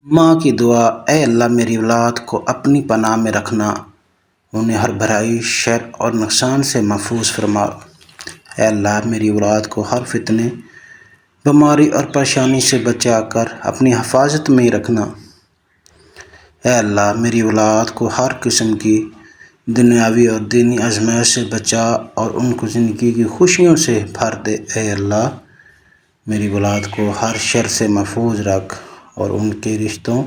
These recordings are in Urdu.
ماں کی دعا: اے اللہ میری اولاد کو اپنی پناہ میں رکھنا، انہیں ہر برائی، شر اور نقصان سے محفوظ فرما۔ اے اللہ میری اولاد کو ہر فتنے، بیماری اور پریشانی سے بچا کر اپنی حفاظت میں رکھنا۔ اے اللہ میری اولاد کو ہر قسم کی دنیاوی اور دینی آزمائش سے بچا اور ان کو زندگی کی خوشیوں سے بھر دے۔ اے اللہ میری اولاد کو ہر شر سے محفوظ رکھ اور ان کے رشتوں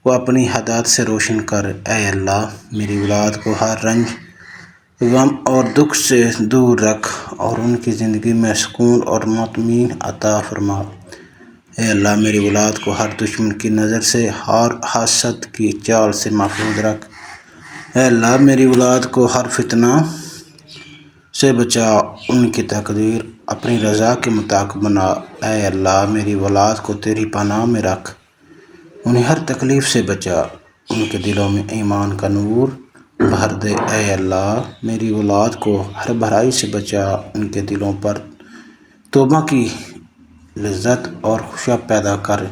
کو اپنی ہدایت سے روشن کر۔ اے اللہ میری اولاد کو ہر رنج، غم اور دکھ سے دور رکھ اور ان کی زندگی میں سکون اور مطمئن عطا فرما۔ اے اللہ میری اولاد کو ہر دشمن کی نظر سے، ہر حسد کی چال سے محفوظ رکھ۔ اے اللہ میری اولاد کو ہر فتنہ سے بچا، ان کی تقدیر اپنی رضا کے مطابق بنا۔ اے اللہ میری اولاد کو تیری پناہ میں رکھ، انہیں ہر تکلیف سے بچا، ان کے دلوں میں ایمان کا نور بھر دے۔ اے اللہ میری اولاد کو ہر برائی سے بچا، ان کے دلوں پر توبہ کی لذت اور خوشیاں پیدا کر۔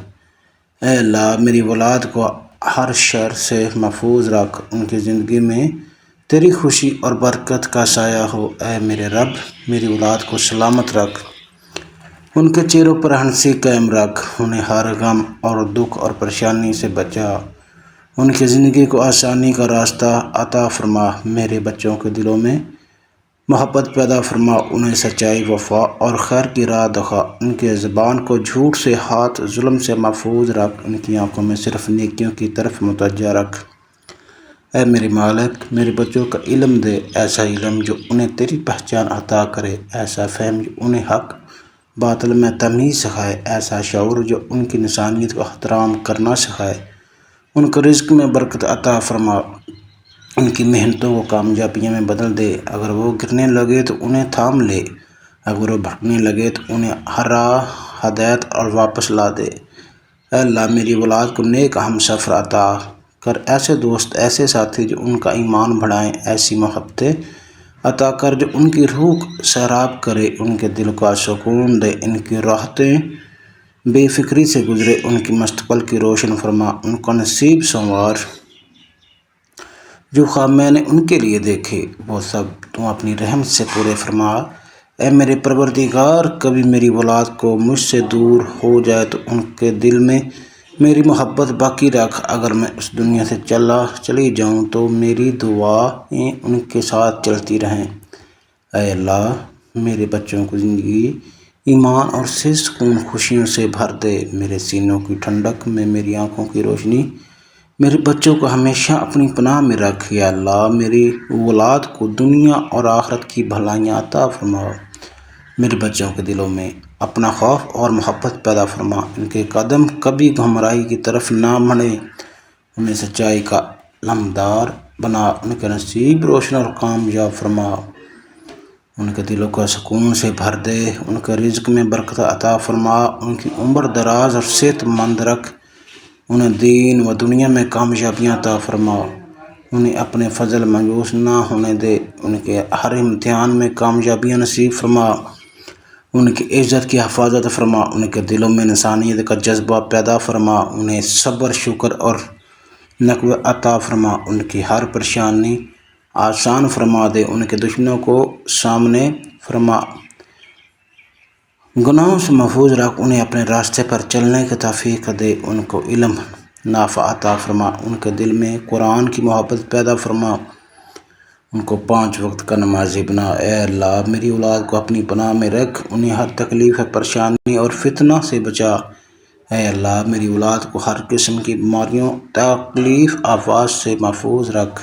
اے اللہ میری اولاد کو ہر شر سے محفوظ رکھ، ان کی زندگی میں تیری خوشی اور برکت کا سایہ ہو۔ اے میرے رب میری اولاد کو سلامت رکھ، ان کے چہروں پر ہنسی قائم رکھ، انہیں ہر غم اور دکھ اور پریشانی سے بچا، ان کی زندگی کو آسانی کا راستہ عطا فرما۔ میرے بچوں کے دلوں میں محبت پیدا فرما، انہیں سچائی، وفا اور خیر کی راہ دکھا، ان کی زبان کو جھوٹ سے، ہاتھ ظلم سے محفوظ رکھ، ان کی آنکھوں میں صرف نیکیوں کی طرف متوجہ رکھ۔ اے میرے مالک میرے بچوں کا علم دے، ایسا علم جو انہیں تیری پہچان عطا کرے، ایسا فہم جو انہیں حق باطل میں تمیز سکھائے، ایسا شعور جو ان کی انسانیت کو احترام کرنا سکھائے۔ ان کو رزق میں برکت عطا فرما، ان کی محنتوں کو کامیابیوں میں بدل دے۔ اگر وہ گرنے لگے تو انہیں تھام لے، اگر وہ بھٹکنے لگے تو انہیں ہر راہ ہدایت اور واپس لا دے۔ اے اللہ میری اولاد کو نیک ہم سفر عطا کر، ایسے دوست، ایسے ساتھی جو ان کا ایمان بڑھائیں، ایسی محبتیں عطا کر جو ان کی روح کو سیراب کرے، ان کے دل کو سکون دے، ان کی راحتیں بے فکری سے گزرے، ان کی مستقبل کی روشن فرما، ان کا نصیب سنوار۔ جو خواب میں نے ان کے لیے دیکھے وہ سب تو اپنی رحمت سے پورے فرما۔ اے میرے پروردگار کبھی میری اولاد کو مجھ سے دور ہو جائے تو ان کے دل میں میری محبت باقی رکھ، اگر میں اس دنیا سے چلی جاؤں تو میری دعائیں ان کے ساتھ چلتی رہیں۔ اے اللہ میرے بچوں کو زندگی، ایمان اور سے سکون خوشیوں سے بھر دے۔ میرے سینوں کی ٹھنڈک میں میری آنکھوں کی روشنی، میرے بچوں کو ہمیشہ اپنی پناہ میں رکھ۔ یا اللہ میری اولاد کو دنیا اور آخرت کی بھلائیاں عطا فرما، میرے بچوں کے دلوں میں اپنا خوف اور محبت پیدا فرما، ان کے قدم کبھی گمراہی کی طرف نہ بڑھیں، انہیں سچائی کا علمدار بنا، ان کے نصیب روشن اور کامیاب فرما، ان کے دلوں کو سکون سے بھر دے، ان کے رزق میں برکت عطا فرما، ان کی عمر دراز اور صحت مند رکھ، انہیں دین و دنیا میں کامیابیاں عطا فرما، انہیں اپنے فضل مایوس نہ ہونے دے، ان کے ہر امتحان میں کامیابیاں نصیب فرما، ان کی عزت کی حفاظت فرما، ان کے دلوں میں انسانیت کا جذبہ پیدا فرما، انہیں صبر، شکر اور نقوہ عطا فرما، ان کی ہر پریشانی آسان فرما دے، ان کے دشمنوں کو سامنے فرما، گناہوں سے محفوظ رکھ، انہیں اپنے راستے پر چلنے کی توفیق دے، ان کو علم نافع عطا فرما، ان کے دل میں قرآن کی محبت پیدا فرما، ان کو 5 وقت کا نمازی بنا۔ اے اللہ میری اولاد کو اپنی پناہ میں رکھ، انہیں ہر تکلیف، پریشانی اور فتنہ سے بچا۔ اے اللہ میری اولاد کو ہر قسم کی بیماریوں، تکلیف، آفات سے محفوظ رکھ،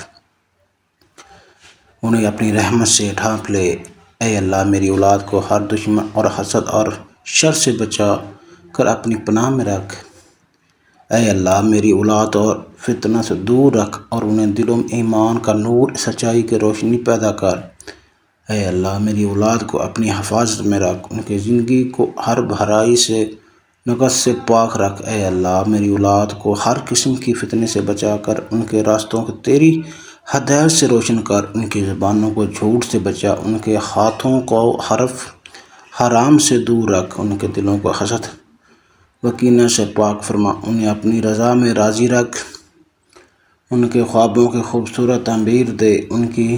انہیں اپنی رحمت سے ڈھانپ لے۔ اے اللہ میری اولاد کو ہر دشمن اور حسد اور شر سے بچا کر اپنی پناہ میں رکھ۔ اے اللہ میری اولاد اور فتنہ سے دور رکھ اور انہیں دلوں میں ایمان کا نور، سچائی کی روشنی پیدا کر۔ اے اللہ میری اولاد کو اپنی حفاظت میں رکھ، ان کی زندگی کو ہر برائی سے، نقص سے پاک رکھ۔ اے اللہ میری اولاد کو ہر قسم کی فتنے سے بچا کر ان کے راستوں کو تیری ہدایت سے روشن کر، ان کی زبانوں کو جھوٹ سے بچا، ان کے ہاتھوں کو حرف حرام سے دور رکھ، ان کے دلوں کو حسد وکینہ سے پاک فرما، انہیں اپنی رضا میں راضی رکھ، ان کے خوابوں کی خوبصورت تعبیر دے، ان کی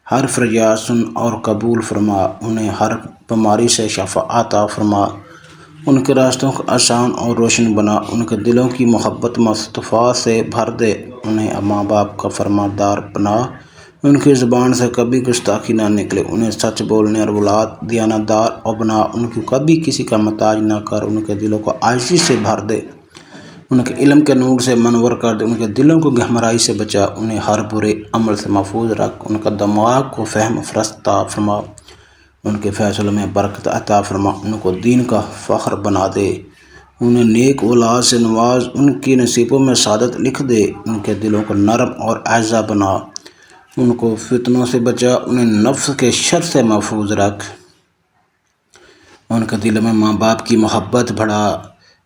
ہر فریاد سن اور قبول فرما، انہیں ہر بیماری سے شفا عطا فرما، ان کے راستوں کو آسان اور روشن بنا، ان کے دلوں کی محبت مصطفیٰ سے بھر دے، انہیں ماں باپ کا فرماندار بنا، ان کی زبان سے کبھی گستاخی نہ نکلے، انہیں سچ بولنے اور اولاد دیانتدار اور بنا، ان کو کبھی کسی کا محتاج نہ کر، ان کے دلوں کو عاجزی سے بھر دے، ان کے علم کے نور سے منور کر دے، ان کے دلوں کو گہمرائی سے بچا، انہیں ہر برے عمل سے محفوظ رکھ، ان کا دماغ کو فہم فرستا فرما، ان کے فیصلوں میں برکت عطا فرما، ان کو دین کا فخر بنا دے، انہیں نیک اولاد سے نواز، ان کی نصیبوں میں سعادت لکھ دے، ان کے دلوں کو نرم اور اعزا بنا، ان کو فتنوں سے بچا، انہیں نفس کے شر سے محفوظ رکھ، ان کے دل میں ماں باپ کی محبت بڑھا،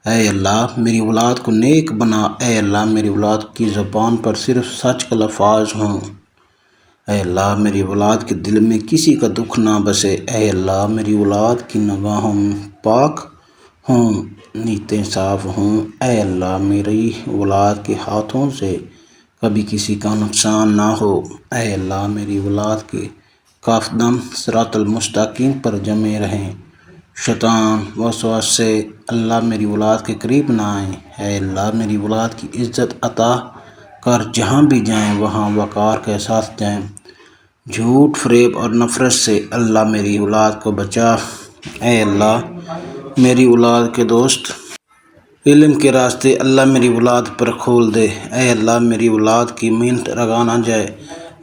اے اللہ میری اولاد کو نیک بنا، اے اللہ میری اولاد کی زبان پر صرف سچ کے الفاظ ہوں، اے اللہ میری اولاد کے دل میں کسی کا دکھ نہ بسے، اے اللہ میری اولاد کی نگاہوں پاک ہوں، نیتیں صاف ہوں، اے اللہ میری اولاد کے ہاتھوں سے کبھی کسی کا نقصان نہ ہو، اے اللہ میری اولاد کے قدم صراط المستقیم پر جمے رہیں، شیطان وسواس سے اللہ میری اولاد کے قریب نہ آئیں، اے اللہ میری اولاد کی عزت عطا کر، جہاں بھی جائیں وہاں وقار کے ساتھ جائیں، جھوٹ فریب اور نفرت سے اللہ میری اولاد کو بچا، اے اللہ میری اولاد کے دوست علم کے راستے اللہ میری اولاد پر کھول دے، اے اللہ میری اولاد کی محنت رگا نہ جائے،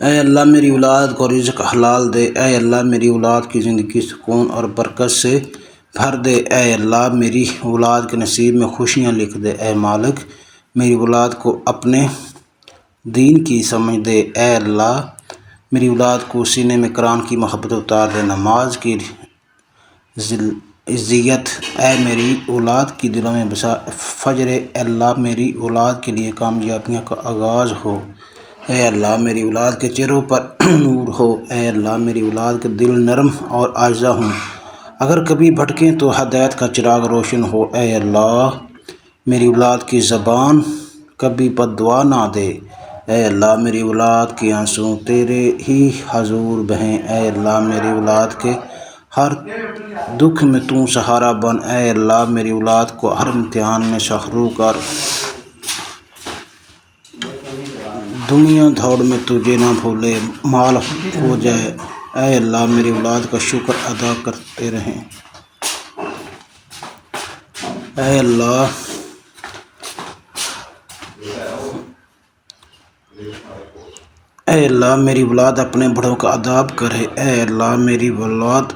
اے اللہ میری اولاد کو رزق حلال دے، اے اللہ میری اولاد کی زندگی سکون اور برکت سے بھر دے، اے اللہ میری اولاد کے نصیب میں خوشیاں لکھ دے، اے مالک میری اولاد کو اپنے دین کی سمجھ دے، اے اللہ میری اولاد کو سینے میں قرآن کی محبت اتار دے، نماز کی عزت اے میری اولاد کی دلوں میں بسا، فجر اے اللہ میری اولاد کے لیے کامیابیوں کا آغاز ہو، اے اللہ میری اولاد کے چہروں پر نور ہو، اے اللہ میری اولاد کے دل نرم اور عاجزہ ہوں، اگر کبھی بھٹکیں تو ہدایت کا چراغ روشن ہو، اے اللہ میری اولاد کی زبان کبھی بد دعا نہ دے، اے اللہ میری اولاد کے آنسو تیرے ہی حضور بہیں، اے اللہ میری اولاد کے ہر دکھ میں تو سہارا بن، اے اللہ میری اولاد کو ہر امتحان میں سخرو کر، دنیا دوڑ میں تجھے نہ بھولے، مال ہو جائے، اے اللہ میری اولاد کا شکر ادا کرتے رہیں، اے اللہ میری اولاد اپنے بڑوں کا ادب کرے، اے اللہ میری اولاد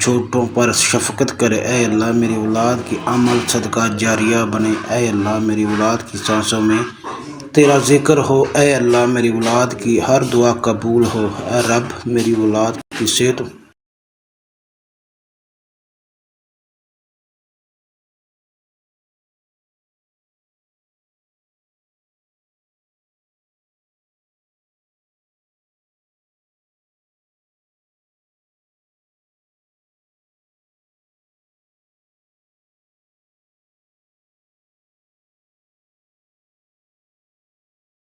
چھوٹوں پر شفقت کرے، اے اللہ میری اولاد کی عمل صدقہ جاریہ بنے، اے اللہ میری اولاد کی سانسوں میں تیرا ذکر ہو، اے اللہ میری اولاد کی ہر دعا قبول ہو، اے رب میری اولاد کی صحت